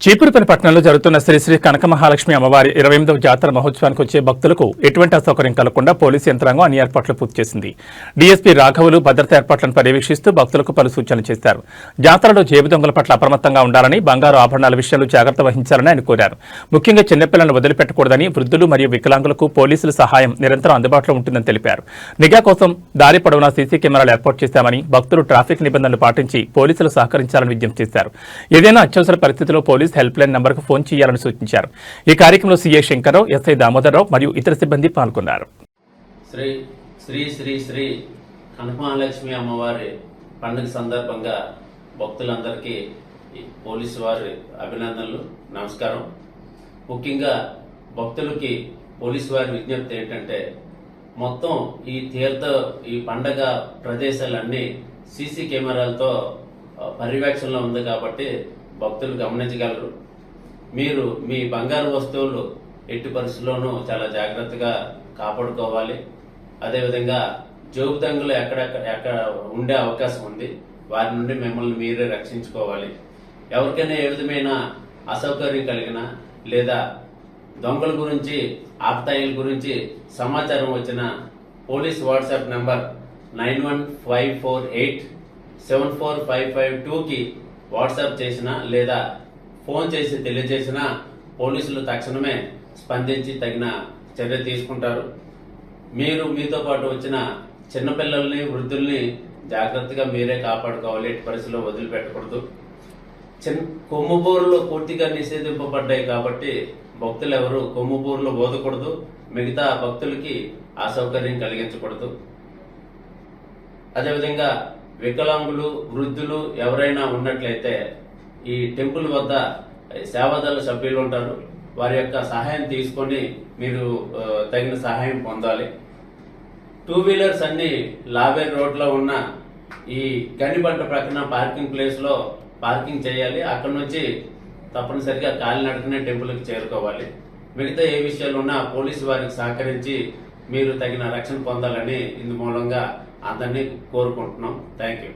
చీపురుపల్లి పట్టణంలో జరుగుతున్న శ్రీ శ్రీ కనక మహాలక్ష్మి అమ్మవారి 28వ జాతర మహోత్సవానికి వచ్చే భక్తులకు ఎటువంటి అసౌకర్యం కలగకుండా పోలీసు యంత్రాంగం అన్ని ఏర్పాట్లు పూర్తి చేసింది. డీఎస్పీ రాఘవులు భద్రతా ఏర్పాట్లను పర్యవేక్షిస్తూ భక్తులకు పలు సూచనలు చేశారు. జాతరలో జేబు దొంగల పట్ల అప్రమత్తంగా ఉండాలని, బంగారు ఆభరణాల విషయంలో జాగ్రత్త వహించాలని ఆయన కోరారు. ముఖ్యంగా చిన్నపిల్లలను వదిలిపెట్టకూడదని, వృద్ధులు మరియు వికలాంగులకు పోలీసుల సహాయం నిరంతరం అందుబాటులో ఉంటుందని తెలిపారు. నిఘా కోసం దారి పొడవునా సీసీ కెమెరాలు ఏర్పాటు చేశామని, భక్తులు ట్రాఫిక్ నిబంధనలు పాటించి పోలీసులు సహకరించాలని విజ్ఞప్తి చేశారు. ఏదైనా అత్యవసర పరిస్థితిలో పోలీసు హెల్ప్ లైన్ నంబర్కు ఫోన్ చేయాలని సూచించారు. ఈ కార్యక్రమంలో సీఐ శంకర్రావు, ఎస్ఐ దామోదరరావు మరియు ఇతర సిబ్బంది పాల్గొన్నారు. శ్రీ శ్రీ శ్రీ శ్రీ కనకమహాలక్ష్మి అమ్మవారి పండుగ సందర్భంగా భక్తులందరికీ పోలీసు వారి అభినందనలు, నమస్కారం. ముఖ్యంగా భక్తులకి పోలీసు వారి విజ్ఞప్తి ఏంటంటే, మొత్తం ఈ పండగ ప్రదేశాలన్నీ సీసీ కెమెరాలతో పర్యవేక్షణలో ఉంది కాబట్టి భక్తులు గమనించగలరు. మీరు మీ బంగారు వస్తువులు ఎట్టి పరిస్థితుల్లోనూ చాలా జాగ్రత్తగా కాపాడుకోవాలి. అదేవిధంగా జేబు దొంగలు ఎక్కడ ఉండే అవకాశం ఉంది, వారి నుండి మిమ్మల్ని మీరే రక్షించుకోవాలి. ఎవరికైనా ఏ విధమైన అసౌకర్యం కలిగినా లేదా దొంగల గురించి, ఆప్తాయిల గురించి సమాచారం వచ్చిన పోలీస్ వాట్సాప్ నంబర్ 9154874552కి వాట్సాప్ చేసినా లేదా ఫోన్ చేసి తెలియజేసినా పోలీసులు తక్షణమే స్పందించి తగిన చర్య తీసుకుంటారు. మీరు మీతో పాటు వచ్చిన చిన్నపిల్లల్ని, వృద్ధుల్ని జాగ్రత్తగా మీరే కాపాడుకోవాలి. ఎట్టి పరిస్థితుల్లో వదిలిపెట్టకూడదు. కొమ్ముబూరులు పూర్తిగా నిషేధింపబడ్డాయి కాబట్టి భక్తులు ఎవరు కొమ్ముబూరులు ఓదకూడదు. మిగతా భక్తులకి అసౌకర్యం కలిగించకూడదు. అదేవిధంగా వికలాంగులు, వృద్ధులు ఎవరైనా ఉన్నట్లయితే ఈ టెంపుల్ వద్ద సేవాదళ సభ్యులు ఉంటారు. వారి యొక్క సహాయం తీసుకొని మీరు తగిన సహాయం పొందాలి. 2 వీలర్స్ అన్ని లావేర్ రోడ్లో ఉన్న ఈ గనిబంట ప్రక్కన పార్కింగ్ ప్లేస్ లో పార్కింగ్ చేయాలి. అక్కడ నుంచి తప్పనిసరిగా కాలినడకనే టెంపుల్కి చేరుకోవాలి. మిగతా ఏ విషయాలు ఉన్నా పోలీసు వారికి సహకరించి మీరు తగిన రక్షణ పొందాలని ఇందు మూలంగా అందరినీ కోరుకుంటున్నాం. Thank you.